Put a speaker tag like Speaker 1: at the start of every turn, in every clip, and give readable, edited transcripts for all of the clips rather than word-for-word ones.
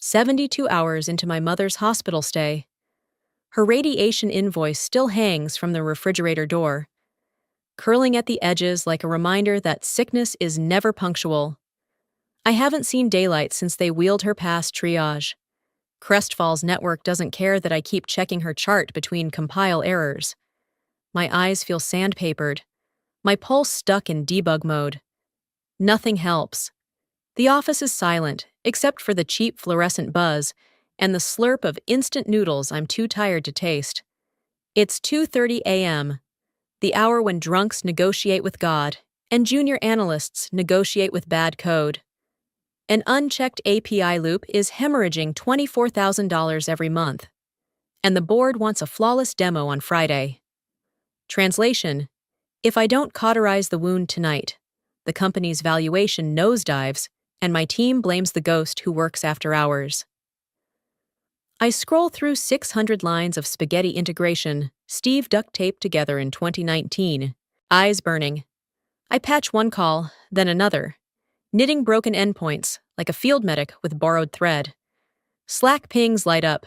Speaker 1: 72 hours into my mother's hospital stay. Her radiation invoice still hangs from the refrigerator door, curling at the edges like a reminder that sickness is never punctual. I haven't seen daylight since they wheeled her past triage. Crestfall's network doesn't care that I keep checking her chart between compile errors. My eyes feel sandpapered, my pulse stuck in debug mode. Nothing helps. The office is silent, except for the cheap fluorescent buzz and the slurp of instant noodles I'm too tired to taste. It's 2:30 a.m., the hour when drunks negotiate with God and junior analysts negotiate with bad code. An unchecked API loop is hemorrhaging $24,000 every month, and the board wants a flawless demo on Friday. Translation: if I don't cauterize the wound tonight, the company's valuation nosedives, and my team blames the ghost who works after hours. I scroll through 600 lines of spaghetti integration Steve duct taped together in 2019, eyes burning. I patch one call, then another, knitting broken endpoints like a field medic with borrowed thread. Slack pings light up.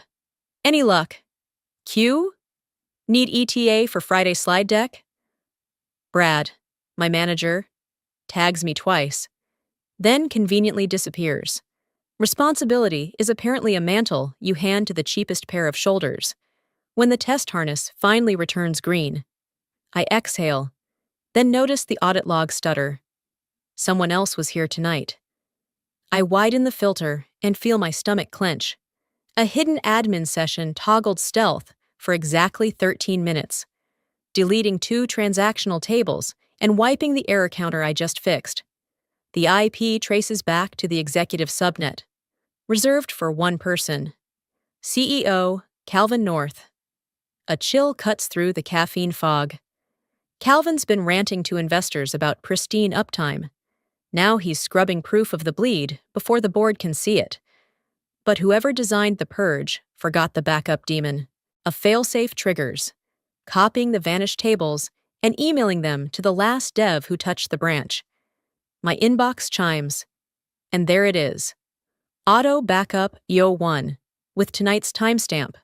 Speaker 1: Any luck? Q? Need ETA for Friday slide deck? Brad, my manager, tags me twice, then conveniently disappears. Responsibility is apparently a mantle you hand to the cheapest pair of shoulders. When the test harness finally returns green, I exhale, then notice the audit log stutter. Someone else was here tonight. I widen the filter and feel my stomach clench. A hidden admin session toggled stealth for exactly 13 minutes, deleting 2 transactional tables and wiping the error counter I just fixed. The IP traces back to the executive subnet, reserved for one person, CEO Calvin North. A chill cuts through the caffeine fog. Calvin's been ranting to investors about pristine uptime. Now he's scrubbing proof of the bleed before the board can see it. But whoever designed the purge forgot the backup demon, a failsafe triggers, copying the vanished tables and emailing them to the last dev who touched the branch. My inbox chimes, and there it is. Auto Backup Yo1, with tonight's timestamp.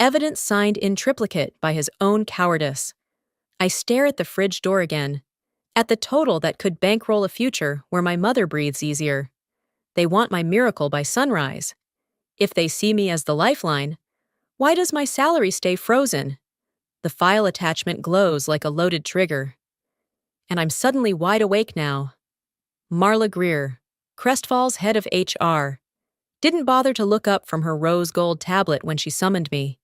Speaker 1: Evidence signed in triplicate by his own cowardice. I stare at the fridge door again, at the total that could bankroll a future where my mother breathes easier. They want my miracle by sunrise. If they see me as the lifeline, why does my salary stay frozen? The file attachment glows like a loaded trigger. And I'm suddenly wide awake now. Marla Greer, Crestfall's head of HR, didn't bother to look up from her rose gold tablet when she summoned me.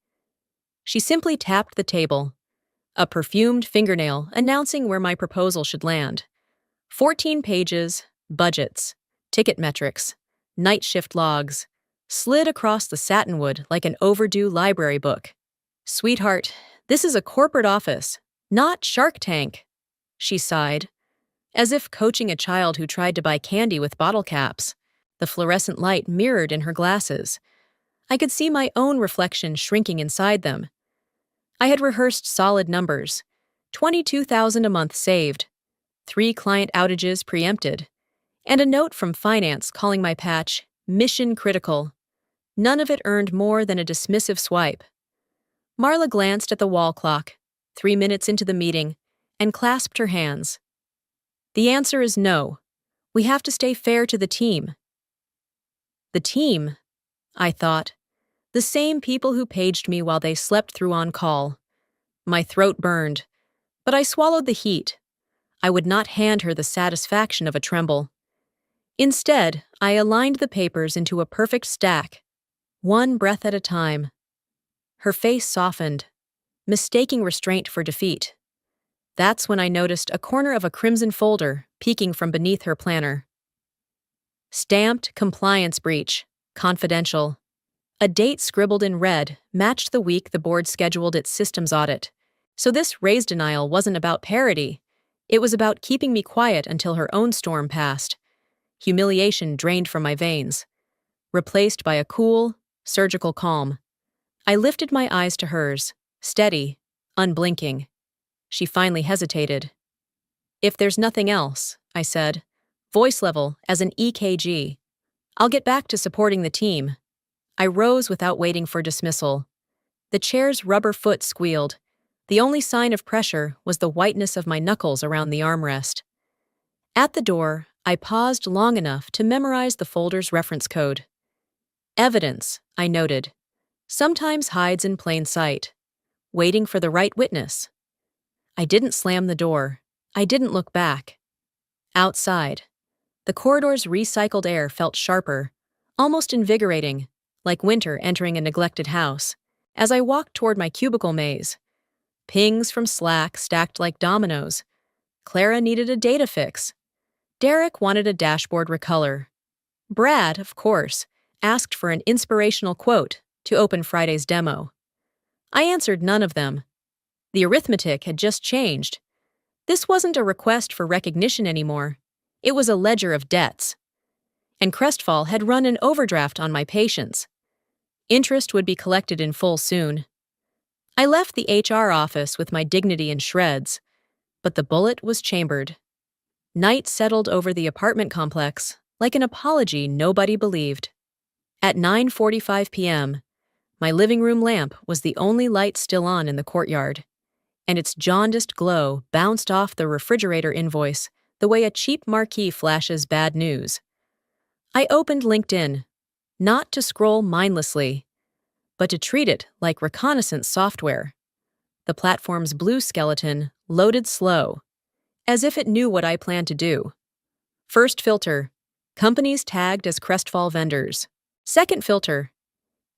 Speaker 1: She simply tapped the table, a perfumed fingernail announcing where my proposal should land. 14 pages, budgets, ticket metrics, night shift logs, slid across the satinwood like an overdue library book. Sweetheart, this is a corporate office, not Shark Tank, she sighed, as if coaching a child who tried to buy candy with bottle caps. The fluorescent light mirrored in her glasses. I could see my own reflection shrinking inside them. I had rehearsed solid numbers. 22,000 a month saved, 3 client outages preempted, and a note from finance calling my patch mission critical. None of it earned more than a dismissive swipe. Marla glanced at the wall clock, 3 minutes into the meeting, and clasped her hands. The answer is no. We have to stay fair to the team. The team, I thought. The same people who paged me while they slept through on call. My throat burned, but I swallowed the heat. I would not hand her the satisfaction of a tremble. Instead, I aligned the papers into a perfect stack, one breath at a time. Her face softened, mistaking restraint for defeat. That's when I noticed a corner of a crimson folder peeking from beneath her planner. Stamped compliance breach, confidential. A date scribbled in red matched the week the board scheduled its systems audit. So this raise denial wasn't about parody. It was about keeping me quiet until her own storm passed. Humiliation drained from my veins, replaced by a cool, surgical calm. I lifted my eyes to hers, steady, unblinking. She finally hesitated. If there's nothing else, I said, voice level as an EKG, I'll get back to supporting the team. I rose without waiting for dismissal. The chair's rubber foot squealed. The only sign of pressure was the whiteness of my knuckles around the armrest. At the door, I paused long enough to memorize the folder's reference code. Evidence, I noted, sometimes hides in plain sight, waiting for the right witness. I didn't slam the door. I didn't look back. Outside, the corridor's recycled air felt sharper, almost invigorating, like winter entering a neglected house, as I walked toward my cubicle maze. Pings from Slack stacked like dominoes. Clara needed a data fix. Derek wanted a dashboard recolor. Brad, of course, asked for an inspirational quote to open Friday's demo. I answered none of them. The arithmetic had just changed. This wasn't a request for recognition anymore. It was a ledger of debts. And Crestfall had run an overdraft on my patience. Interest would be collected in full soon. I left the HR office with my dignity in shreds, but the bullet was chambered. Night settled over the apartment complex like an apology nobody believed. At 9:45 p.m., my living room lamp was the only light still on in the courtyard, and its jaundiced glow bounced off the refrigerator invoice the way a cheap marquee flashes bad news. I opened LinkedIn, not to scroll mindlessly, but to treat it like reconnaissance software. The platform's blue skeleton loaded slow, as if it knew what I planned to do. First filter, companies tagged as Crestfall vendors. Second filter,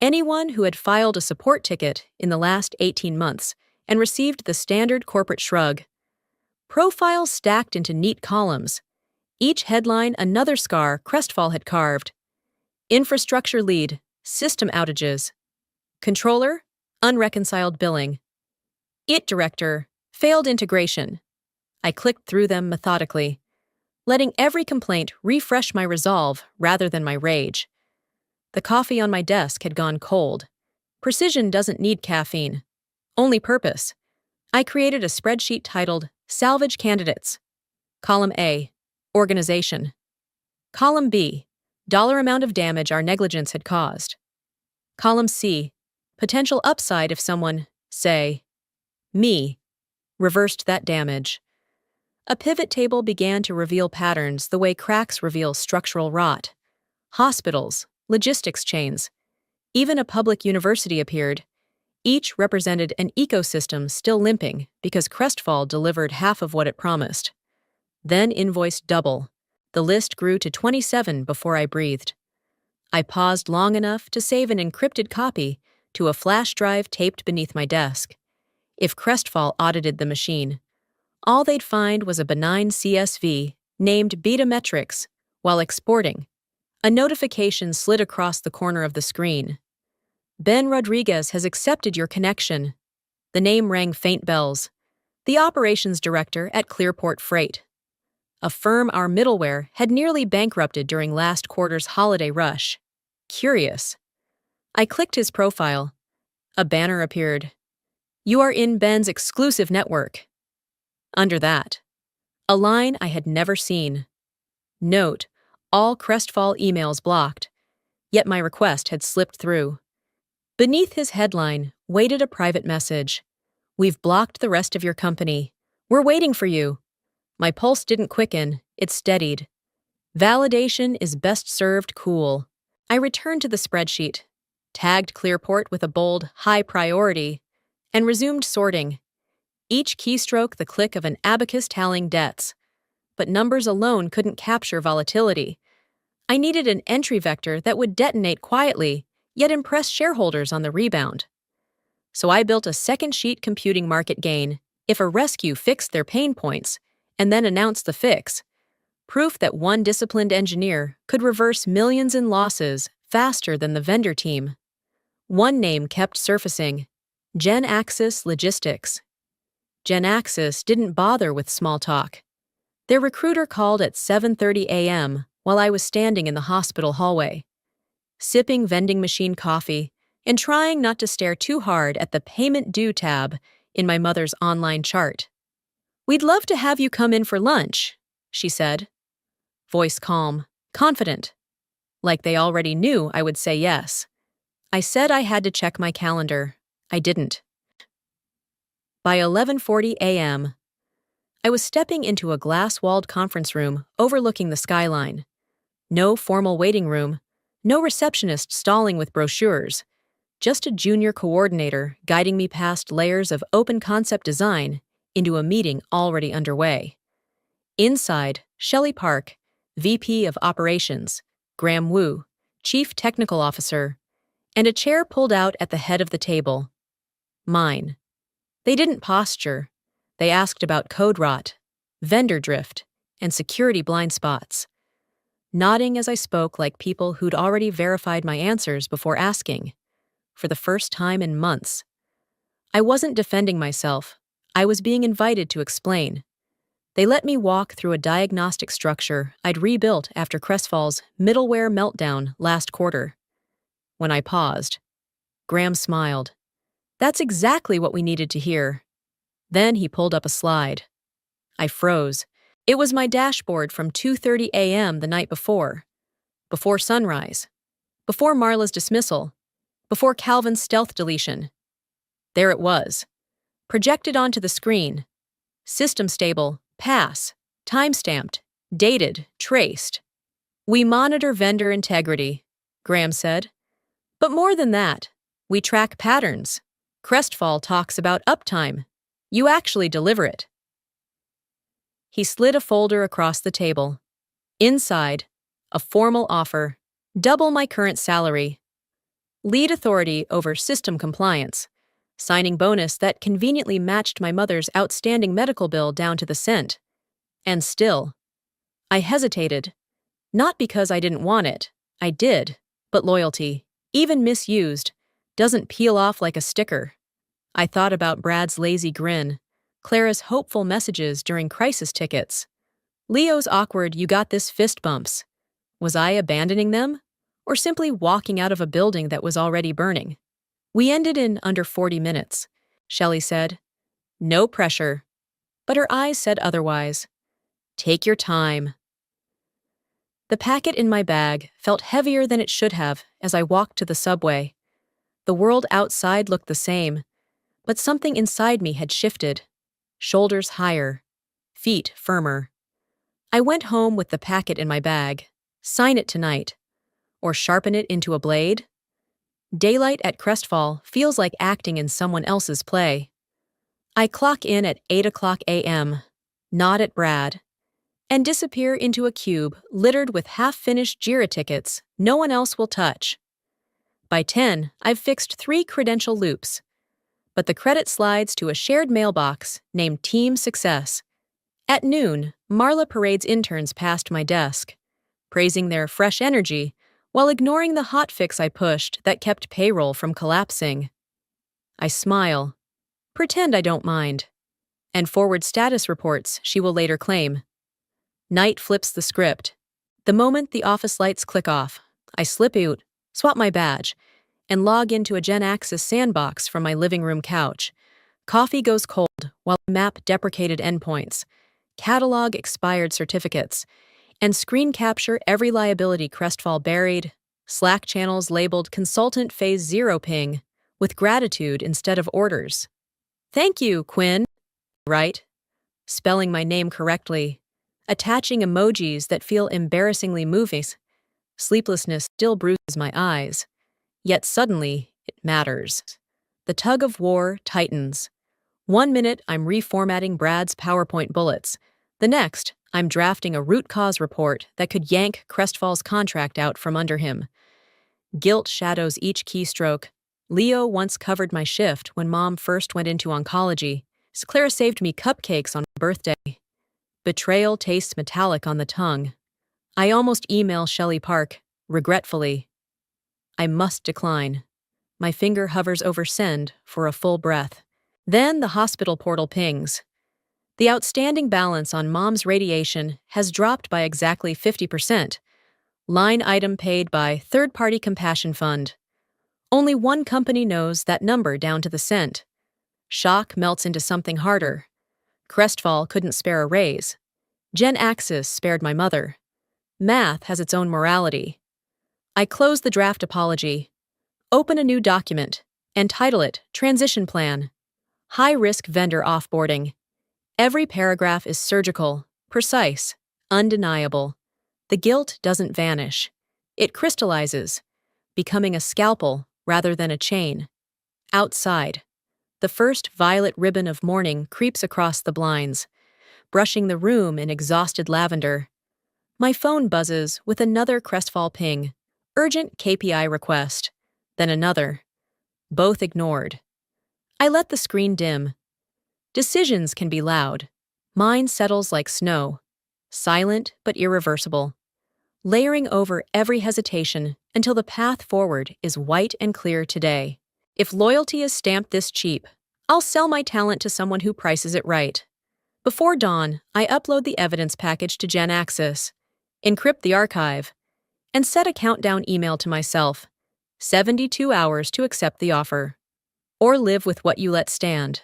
Speaker 1: anyone who had filed a support ticket in the last 18 months and received the standard corporate shrug. Profiles stacked into neat columns, each headline another scar Crestfall had carved. Infrastructure lead, system outages. Controller, unreconciled billing. IT director, failed integration. I clicked through them methodically, letting every complaint refresh my resolve rather than my rage. The coffee on my desk had gone cold. Precision doesn't need caffeine. Only purpose. I created a spreadsheet titled Salvage Candidates. Column A, Organization. Column B, dollar amount of damage our negligence had caused. Column C, potential upside if someone, say, me, reversed that damage. A pivot table began to reveal patterns the way cracks reveal structural rot. Hospitals, logistics chains, even a public university appeared. Each represented an ecosystem still limping because Crestfall delivered half of what it promised. Then invoiced double. The list grew to 27 before I breathed. I paused long enough to save an encrypted copy to a flash drive taped beneath my desk. If Crestfall audited the machine, all they'd find was a benign CSV named Beta Metrics while exporting. A notification slid across the corner of the screen. Ben Rodriguez has accepted your connection. The name rang faint bells. The operations director at Clearport Freight. A firm our middleware had nearly bankrupted during last quarter's holiday rush. Curious. I clicked his profile. A banner appeared. You are in Ben's exclusive network. Under that, a line I had never seen. Note, all Crestfall emails blocked, yet my request had slipped through. Beneath his headline waited a private message. We've blocked the rest of your company. We're waiting for you. My pulse didn't quicken, it steadied. Validation is best served cool. I returned to the spreadsheet, tagged Clearport with a bold, high priority, and resumed sorting. Each keystroke the click of an abacus tallying debts. But numbers alone couldn't capture volatility. I needed an entry vector that would detonate quietly, yet impress shareholders on the rebound. So I built a second sheet computing market gain if a rescue fixed their pain points, and then announced the fix. Proof that one disciplined engineer could reverse millions in losses faster than the vendor team. One name kept surfacing: GenAxis Logistics. GenAxis didn't bother with small talk. Their recruiter called at 7:30 a.m. while I was standing in the hospital hallway, sipping vending machine coffee and trying not to stare too hard at the payment due tab in my mother's online chart. We'd love to have you come in for lunch, she said. Voice calm, confident, like they already knew I would say yes. I said I had to check my calendar. I didn't. By 11:40 a.m., I was stepping into a glass-walled conference room overlooking the skyline. No formal waiting room, no receptionist stalling with brochures, just a junior coordinator guiding me past layers of open concept design into a meeting already underway. Inside, Shelley Park, VP of Operations, Graham Wu, Chief Technical Officer, and a chair pulled out at the head of the table. Mine. They didn't posture. They asked about code rot, vendor drift, and security blind spots, nodding as I spoke like people who'd already verified my answers before asking, for the first time in months. I wasn't defending myself. I was being invited to explain. They let me walk through a diagnostic structure I'd rebuilt after Crestfall's middleware meltdown last quarter. When I paused, Graham smiled. That's exactly what we needed to hear. Then he pulled up a slide. I froze. It was my dashboard from 2:30 a.m. the night before sunrise, before Marla's dismissal, before Calvin's stealth deletion. There it was, projected onto the screen. System stable, pass, time-stamped, dated, traced. We monitor vendor integrity, Graham said. But more than that, we track patterns. Crestfall talks about uptime. You actually deliver it. He slid a folder across the table. Inside, a formal offer, double my current salary. Lead authority over system compliance, signing bonus that conveniently matched my mother's outstanding medical bill down to the cent. And still, I hesitated. Not because I didn't want it. I did. But loyalty, even misused, doesn't peel off like a sticker. I thought about Brad's lazy grin, Clara's hopeful messages during crisis tickets, Leo's awkward "you got this" fist bumps. Was I abandoning them? Or simply walking out of a building that was already burning? We ended in under 40 minutes, Shelley said. No pressure. But her eyes said otherwise. Take your time. The packet in my bag felt heavier than it should have as I walked to the subway. The world outside looked the same, but something inside me had shifted. Shoulders higher, feet firmer. I went home with the packet in my bag. Sign it tonight. Or sharpen it into a blade? Daylight at Crestfall feels like acting in someone else's play. I clock in at 8:00 a.m., nod at Brad, and disappear into a cube littered with half-finished JIRA tickets no one else will touch. By 10, I've fixed 3 credential loops, but the credit slides to a shared mailbox named Team Success. At noon, Marla parades interns past my desk, praising their fresh energy while ignoring the hotfix I pushed that kept payroll from collapsing. I smile, pretend I don't mind, and forward status reports she will later claim. Night flips the script. The moment the office lights click off, I slip out, swap my badge, and log into a Gen Axis sandbox from my living room couch. Coffee goes cold while I map deprecated endpoints, catalog expired certificates, and screen capture every liability Crestfall buried, Slack channels labeled Consultant Phase 0 ping, with gratitude instead of orders. Thank you, Quinn. Right? Spelling my name correctly, attaching emojis that feel embarrassingly moving. Sleeplessness still bruises my eyes. Yet suddenly, it matters. The tug of war tightens. 1 minute, I'm reformatting Brad's PowerPoint bullets. The next, I'm drafting a root cause report that could yank Crestfall's contract out from under him. Guilt shadows each keystroke. Leo once covered my shift when Mom first went into oncology. Clara saved me cupcakes on my birthday. Betrayal tastes metallic on the tongue. I almost email Shelley Park, regretfully. I must decline. My finger hovers over send for a full breath. Then the hospital portal pings. The outstanding balance on Mom's radiation has dropped by exactly 50%. Line item paid by third-party compassion fund. Only one company knows that number down to the cent. Shock melts into something harder. Crestfall couldn't spare a raise. Gen Axis spared my mother. Math has its own morality. I close the draft apology. Open a new document and title it Transition Plan. High-risk vendor offboarding. Every paragraph is surgical, precise, undeniable. The guilt doesn't vanish. It crystallizes, becoming a scalpel rather than a chain. Outside, the first violet ribbon of morning creeps across the blinds, brushing the room in exhausted lavender. My phone buzzes with another crestfall ping. Urgent KPI request. Then another. Both ignored. I let the screen dim. Decisions can be loud. Mine settles like snow. Silent but irreversible. Layering over every hesitation until the path forward is white and clear today. If loyalty is stamped this cheap, I'll sell my talent to someone who prices it right. Before dawn, I upload the evidence package to Gen Access, encrypt the archive, and set a countdown email to myself. 72 hours to accept the offer. Or live with what you let stand.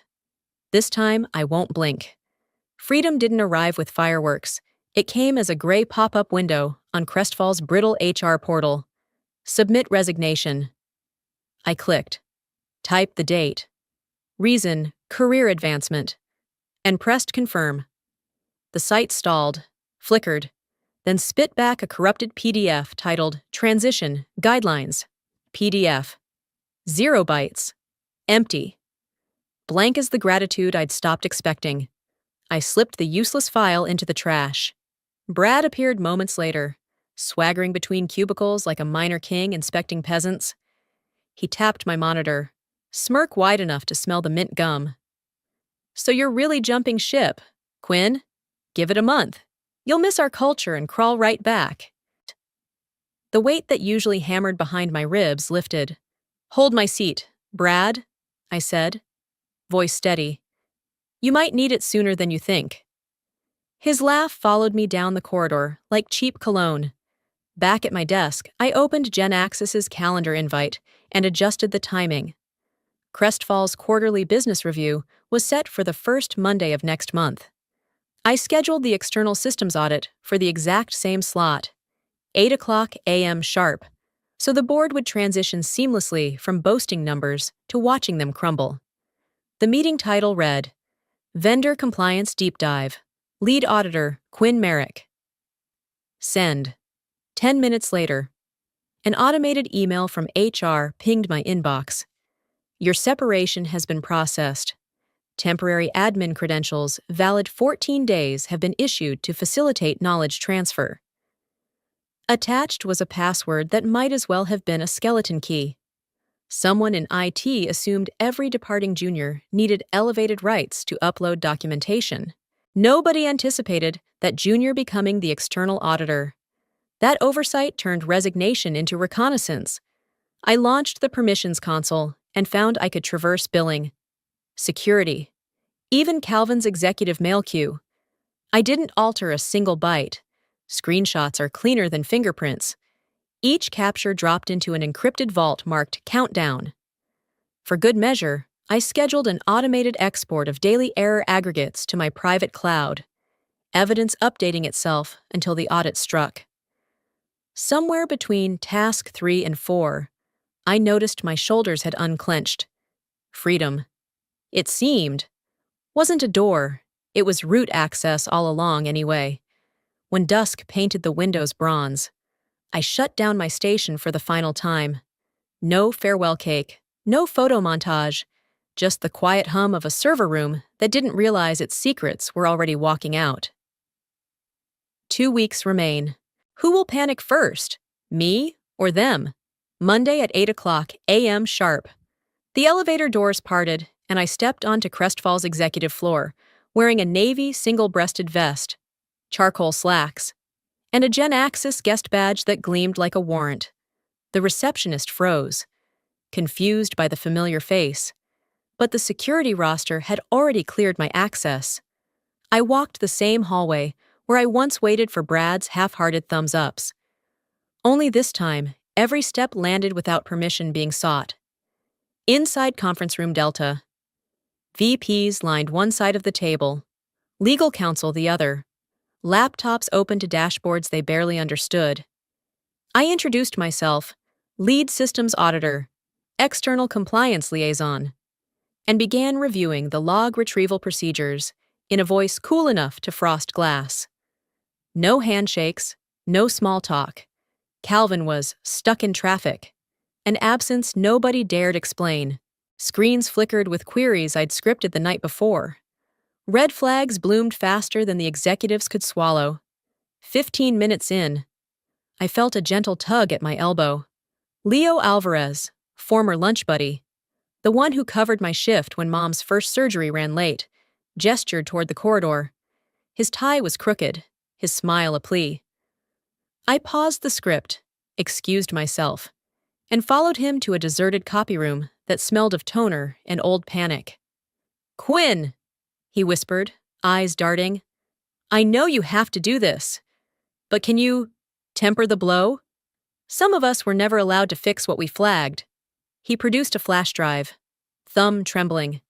Speaker 1: This time, I won't blink. Freedom didn't arrive with fireworks. It came as a gray pop-up window on Crestfall's brittle HR portal. Submit resignation. I clicked. Typed the date. Reason, career advancement. And pressed confirm. The site stalled, flickered, then spit back a corrupted PDF titled Transition Guidelines. PDF. 0 bytes. Empty. Blank as the gratitude I'd stopped expecting. I slipped the useless file into the trash. Brad appeared moments later, swaggering between cubicles like a minor king inspecting peasants. He tapped my monitor, smirk wide enough to smell the mint gum. So you're really jumping ship, Quinn? Give it a month. You'll miss our culture and crawl right back. The weight that usually hammered behind my ribs lifted. Hold my seat, Brad, I said, voice steady. You might need it sooner than you think. His laugh followed me down the corridor like cheap cologne. Back at my desk, I opened Gen Access's calendar invite and adjusted the timing. Crestfall's quarterly business review was set for the first Monday of next month. I scheduled the external systems audit for the exact same slot, 8 a.m. sharp, so the board would transition seamlessly from boasting numbers to watching them crumble. The meeting title read, Vendor Compliance Deep Dive, Lead Auditor Quinn Merrick. Send. 10 minutes later, an automated email from HR pinged my inbox. Your separation has been processed. Temporary admin credentials, valid 14 days, have been issued to facilitate knowledge transfer. Attached was a password that might as well have been a skeleton key. Someone in IT assumed every departing junior needed elevated rights to upload documentation. Nobody anticipated that junior becoming the external auditor. That oversight turned resignation into reconnaissance. I launched the permissions console and found I could traverse billing, security, even Calvin's executive mail queue. I didn't alter a single byte. Screenshots are cleaner than fingerprints. Each capture dropped into an encrypted vault marked Countdown. For good measure, I scheduled an automated export of daily error aggregates to my private cloud, evidence updating itself until the audit struck. Somewhere between task 3 and 4, I noticed my shoulders had unclenched. Freedom. It seemed. Wasn't a door. It was root access all along anyway. When dusk painted the windows bronze, I shut down my station for the final time. No farewell cake, no photo montage, just the quiet hum of a server room that didn't realize its secrets were already walking out. 2 weeks remain. Who will panic first? Me or them? Monday at 8 a.m. sharp. The elevator doors parted, and I stepped onto Crestfall's executive floor, wearing a navy single-breasted vest, charcoal slacks, and a Gen Access guest badge that gleamed like a warrant. The receptionist froze, confused by the familiar face, but the security roster had already cleared my access. I walked the same hallway where I once waited for Brad's half-hearted thumbs-ups. Only this time, every step landed without permission being sought. Inside conference room Delta, VPs lined one side of the table, legal counsel the other, laptops open to dashboards they barely understood. I introduced myself, lead systems auditor, external compliance liaison, and began reviewing the log retrieval procedures in a voice cool enough to frost glass. No handshakes, no small talk. Calvin was stuck in traffic, an absence nobody dared explain. Screens flickered with queries I'd scripted the night before. Red flags bloomed faster than the executives could swallow. 15 minutes in, I felt a gentle tug at my elbow. Leo Alvarez, former lunch buddy, the one who covered my shift when Mom's first surgery ran late, gestured toward the corridor. His tie was crooked, his smile a plea. I paused the script, excused myself, and followed him to a deserted copy room that smelled of toner and old panic. "Quinn," he whispered, eyes darting, "I know you have to do this, but can you temper the blow? Some of us were never allowed to fix what we flagged." He produced a flash drive, thumb trembling.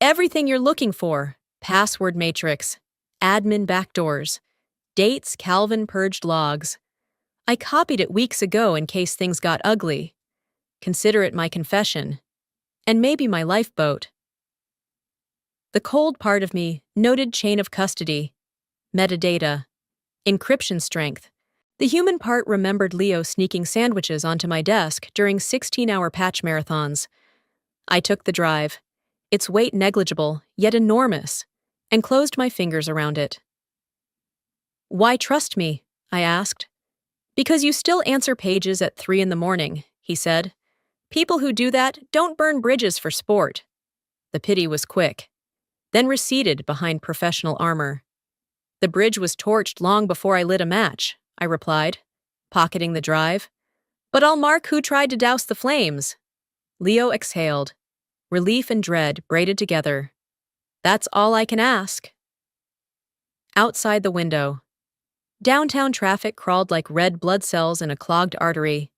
Speaker 1: "Everything you're looking for: password matrix, admin backdoors, dates Calvin purged logs. I copied it weeks ago in case things got ugly. Consider it my confession. And maybe my lifeboat." The cold part of me noted chain of custody, metadata, encryption strength. The human part remembered Leo sneaking sandwiches onto my desk during 16-hour patch marathons. I took the drive, its weight negligible, yet enormous, and closed my fingers around it. "Why trust me?" I asked. "Because you still answer pages at 3 in the morning, he said. "People who do that don't burn bridges for sport." The pity was quick, then receded behind professional armor. "The bridge was torched long before I lit a match," I replied, pocketing the drive. "But I'll mark who tried to douse the flames." Leo exhaled, relief and dread braided together. "That's all I can ask." Outside the window, downtown traffic crawled like red blood cells in a clogged artery,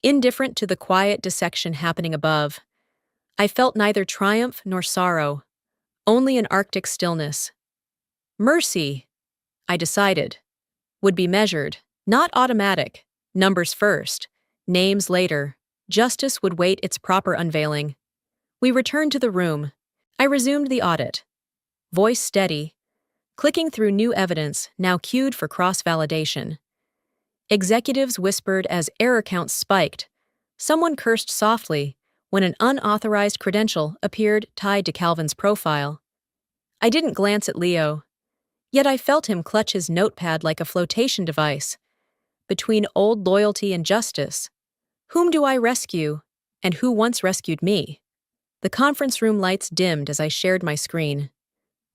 Speaker 1: indifferent to the quiet dissection happening above. I felt neither triumph nor sorrow, only an arctic stillness. Mercy, I decided, would be measured, not automatic, numbers first, names later. Justice would wait its proper unveiling. We returned to the room. I resumed the audit, voice steady, clicking through new evidence now queued for cross-validation. Executives whispered as error counts spiked. Someone cursed softly when an unauthorized credential appeared tied to Calvin's profile. I didn't glance at Leo, yet I felt him clutch his notepad like a flotation device. Between old loyalty and justice, whom do I rescue, and who once rescued me? The conference room lights dimmed as I shared my screen.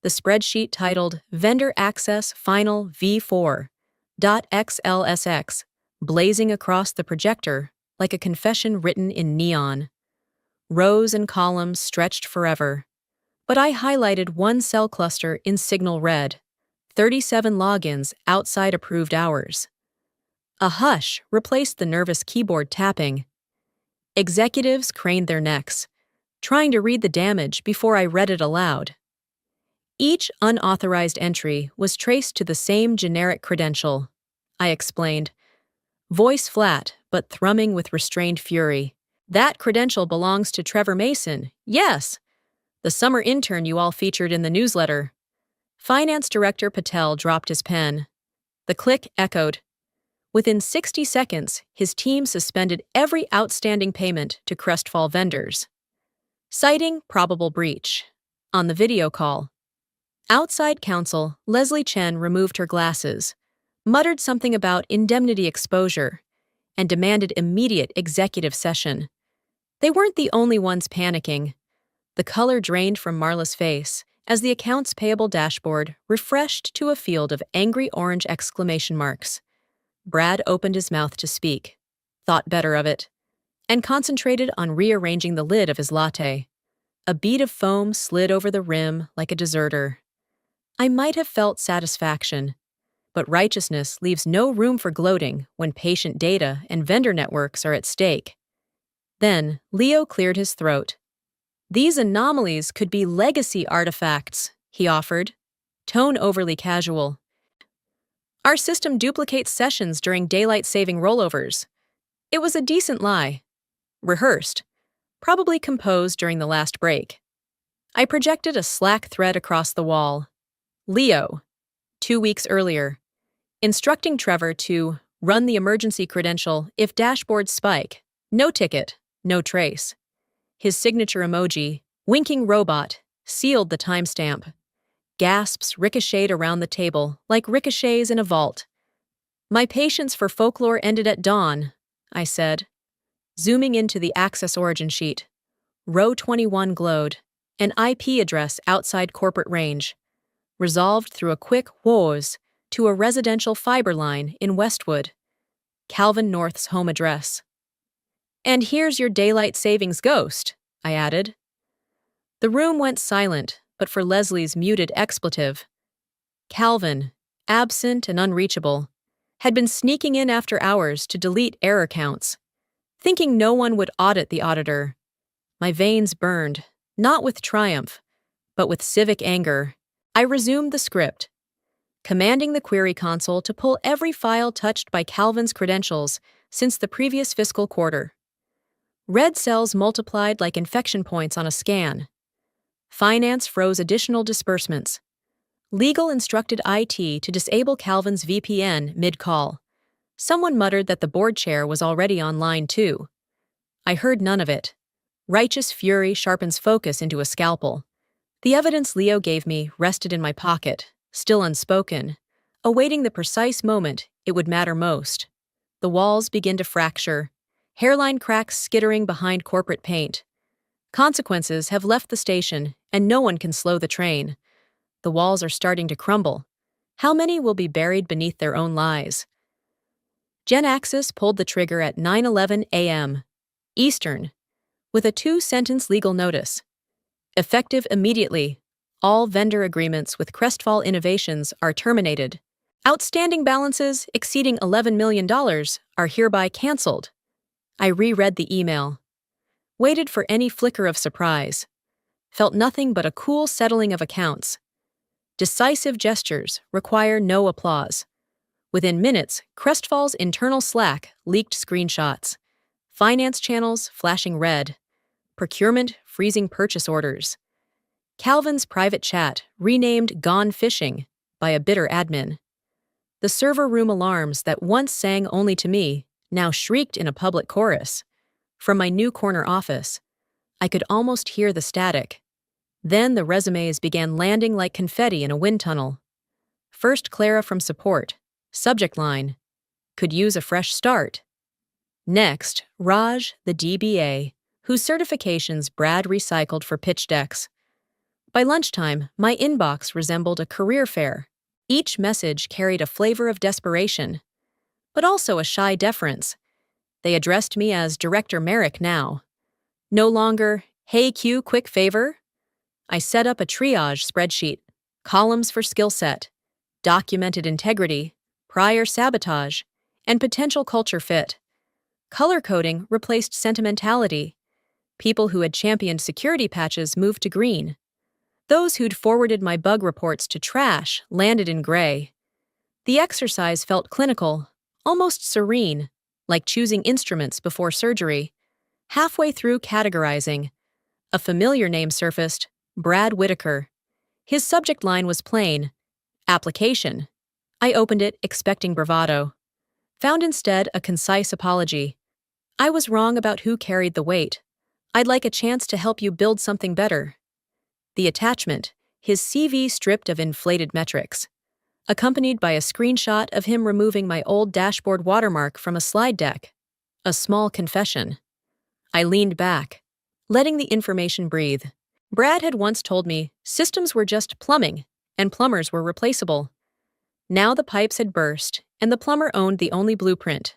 Speaker 1: The spreadsheet titled Vendor Access Final V4.XLSX blazing across the projector like a confession written in neon. Rows and columns stretched forever, but I highlighted one cell cluster in signal red, 37 logins outside approved hours. A hush replaced the nervous keyboard tapping. Executives craned their necks, trying to read the damage before I read it aloud. Each unauthorized entry was traced to the same generic credential, I explained, voice flat but thrumming with restrained fury. "That credential belongs to Trevor Mason, yes, the summer intern you all featured in the newsletter." Finance Director Patel dropped his pen. The click echoed. Within 60 seconds, his team suspended every outstanding payment to Crestfall vendors, citing probable breach. On the video call, outside counsel Leslie Chen removed her glasses, muttered something about indemnity exposure, and demanded immediate executive session. They weren't the only ones panicking. The color drained from Marla's face as the accounts payable dashboard refreshed to a field of angry orange exclamation marks. Brad opened his mouth to speak, thought better of it, and concentrated on rearranging the lid of his latte. A bead of foam slid over the rim like a deserter. I might have felt satisfaction, but righteousness leaves no room for gloating when patient data and vendor networks are at stake. Then, Leo cleared his throat. "These anomalies could be legacy artifacts," he offered, tone overly casual. "Our system duplicates sessions during daylight-saving rollovers." It was a decent lie. Rehearsed, probably composed during the last break. I projected a Slack thread across the wall. Leo, 2 weeks earlier, instructing Trevor to run the emergency credential if dashboards spike. No ticket, no trace. His signature emoji, winking robot, sealed the timestamp. Gasps ricocheted around the table like ricochets in a vault. My patience for folklore ended at dawn, I said, zooming into the Access origin sheet. Row 21 glowed, an IP address outside corporate range, resolved through a quick whoos to a residential fiber line in Westwood, Calvin North's home address. And here's your daylight savings ghost, I added. The room went silent, but for Leslie's muted expletive. Calvin, absent and unreachable, had been sneaking in after hours to delete error counts, thinking no one would audit the auditor. My veins burned, not with triumph, but with civic anger. I resumed the script, commanding the query console to pull every file touched by Calvin's credentials since the previous fiscal quarter. Red cells multiplied like infection points on a scan. Finance froze additional disbursements. Legal instructed IT to disable Calvin's VPN mid-call. Someone muttered that the board chair was already online too. I heard none of it. Righteous fury sharpens focus into a scalpel. The evidence Leo gave me rested in my pocket, still unspoken, awaiting the precise moment it would matter most. The walls begin to fracture, hairline cracks skittering behind corporate paint. Consequences have left the station, and no one can slow the train. The walls are starting to crumble. How many will be buried beneath their own lies? Gen Axis pulled the trigger at 9:11 a.m. Eastern, with a 2-sentence legal notice. Effective immediately, all vendor agreements with Crestfall Innovations are terminated. Outstanding balances exceeding $11 million are hereby canceled. I reread the email. Waited for any flicker of surprise. Felt nothing but a cool settling of accounts. Decisive gestures require no applause. Within minutes, Crestfall's internal Slack leaked screenshots. Finance channels flashing red. Procurement freezing purchase orders. Calvin's private chat renamed Gone Fishing by a bitter admin. The server room alarms that once sang only to me now shrieked in a public chorus. From my new corner office, I could almost hear the static. Then the resumes began landing like confetti in a wind tunnel. First Clara from support. Subject line: could use a fresh start. Next, Raj, the DBA, whose certifications Brad recycled for pitch decks. By lunchtime, my inbox resembled a career fair. Each message carried a flavor of desperation, but also a shy deference. They addressed me as Director Merrick now. No longer, "Hey Q, quick favor." I set up a triage spreadsheet, columns for skill set, documented integrity, prior sabotage, and potential culture fit. Color coding replaced sentimentality. People who had championed security patches moved to green. Those who'd forwarded my bug reports to trash landed in gray. The exercise felt clinical, almost serene, like choosing instruments before surgery. Halfway through categorizing, a familiar name surfaced: Brad Whitaker. His subject line was plain: application. I opened it, expecting bravado. Found instead a concise apology. I was wrong about who carried the weight. I'd like a chance to help you build something better. The attachment, his CV stripped of inflated metrics, accompanied by a screenshot of him removing my old dashboard watermark from a slide deck. A small confession. I leaned back, letting the information breathe. Brad had once told me systems were just plumbing, and plumbers were replaceable. Now the pipes had burst, and the plumber owned the only blueprint.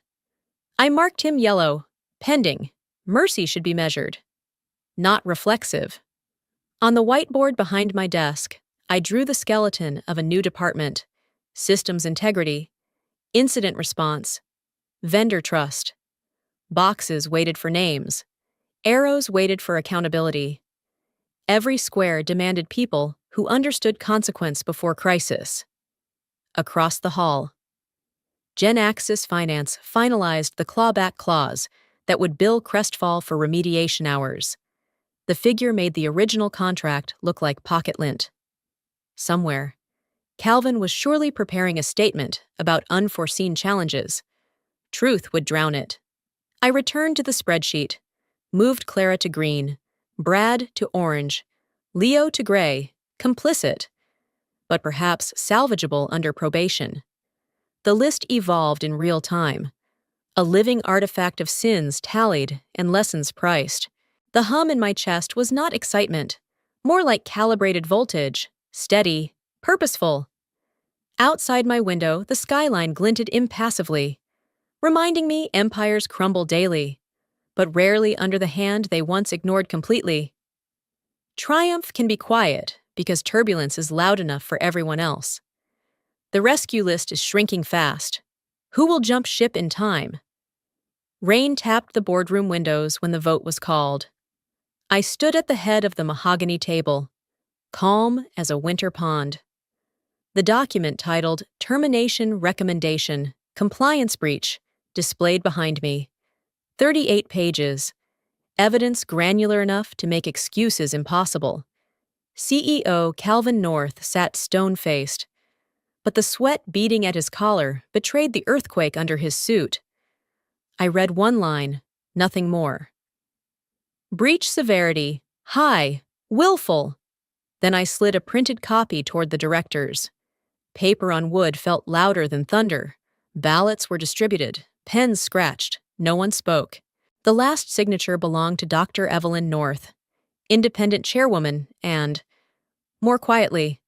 Speaker 1: I marked him yellow, pending. Mercy should be measured, not reflexive. On the whiteboard behind my desk, I drew the skeleton of a new department: systems integrity, incident response, vendor trust. Boxes waited for names. Arrows waited for accountability. Every square demanded people who understood consequence before crisis. Across the hall, Gen Axis Finance finalized the clawback clause that would bill Crestfall for remediation hours. The figure made the original contract look like pocket lint. Somewhere, Calvin was surely preparing a statement about unforeseen challenges. Truth would drown it. I returned to the spreadsheet, moved Clara to green, Brad to orange, Leo to gray, complicit, but perhaps salvageable under probation. The list evolved in real time, a living artifact of sins tallied and lessons priced. The hum in my chest was not excitement, more like calibrated voltage, steady, purposeful. Outside my window, the skyline glinted impassively, reminding me empires crumble daily, but rarely under the hand they once ignored completely. Triumph can be quiet because turbulence is loud enough for everyone else. The rescue list is shrinking fast. Who will jump ship in time? Rain tapped the boardroom windows when the vote was called. I stood at the head of the mahogany table, calm as a winter pond. The document titled Termination Recommendation, Compliance Breach, displayed behind me. 38 pages. Evidence granular enough to make excuses impossible. CEO Calvin North sat stone-faced, but the sweat beating at his collar betrayed the earthquake under his suit. I read one line, nothing more. Breach severity, high, willful. Then I slid a printed copy toward the directors. Paper on wood felt louder than thunder. Ballots were distributed, pens scratched, no one spoke. The last signature belonged to Dr. Evelyn North, independent chairwoman, and, more quietly,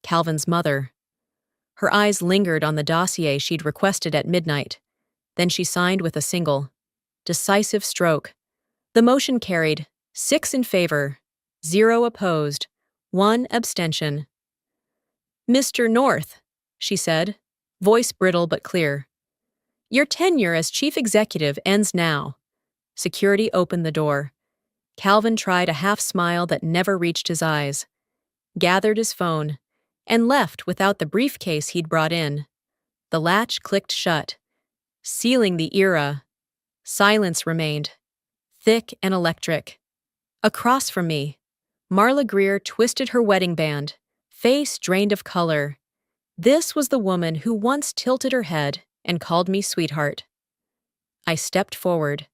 Speaker 1: Calvin's mother. Her eyes lingered on the dossier she'd requested at midnight. Then she signed with a single, decisive stroke. The motion carried, 6 in favor, 0 opposed, 1 abstention. Mr. North, she said, voice brittle but clear. Your tenure as chief executive ends now. Security opened the door. Calvin tried a half-smile that never reached his eyes, gathered his phone, and left without the briefcase he'd brought in. The latch clicked shut, sealing the era. Silence remained, thick and electric. Across from me, Marla Greer twisted her wedding band, face drained of color. This was the woman who once tilted her head and called me sweetheart. I stepped forward,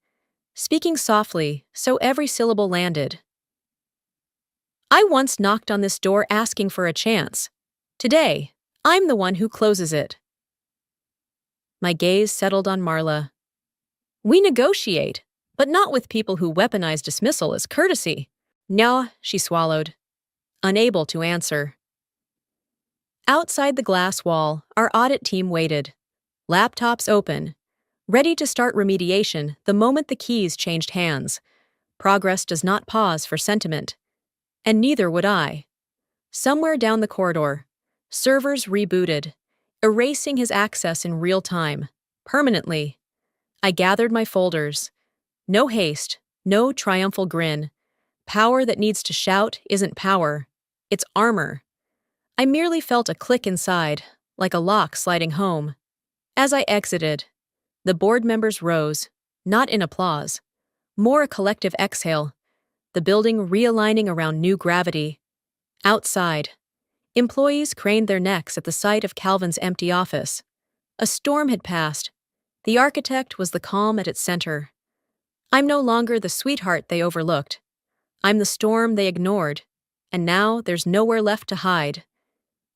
Speaker 1: speaking softly so every syllable landed. I once knocked on this door asking for a chance. Today, I'm the one who closes it. My gaze settled on Marla. We negotiate, but not with people who weaponize dismissal as courtesy. No, she swallowed, unable to answer. Outside the glass wall, our audit team waited, laptops open, ready to start remediation the moment the keys changed hands. Progress does not pause for sentiment, and neither would I. Somewhere down the corridor, servers rebooted, erasing his access in real time, permanently. I gathered my folders. No haste, no triumphal grin. Power that needs to shout isn't power, it's armor. I merely felt a click inside, like a lock sliding home. As I exited, the board members rose, not in applause, more a collective exhale, the building realigning around new gravity. Outside, employees craned their necks at the sight of Calvin's empty office. A storm had passed. The architect was the calm at its center. I'm no longer the sweetheart they overlooked. I'm the storm they ignored, and now there's nowhere left to hide.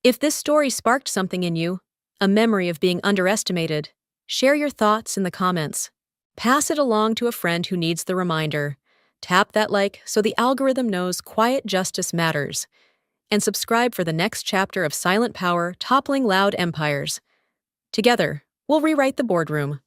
Speaker 1: If this story sparked something in you, a memory of being underestimated, share your thoughts in the comments. Pass it along to a friend who needs the reminder. Tap that like so the algorithm knows quiet justice matters. And subscribe for the next chapter of silent power toppling loud empires. Together, we'll rewrite the boardroom.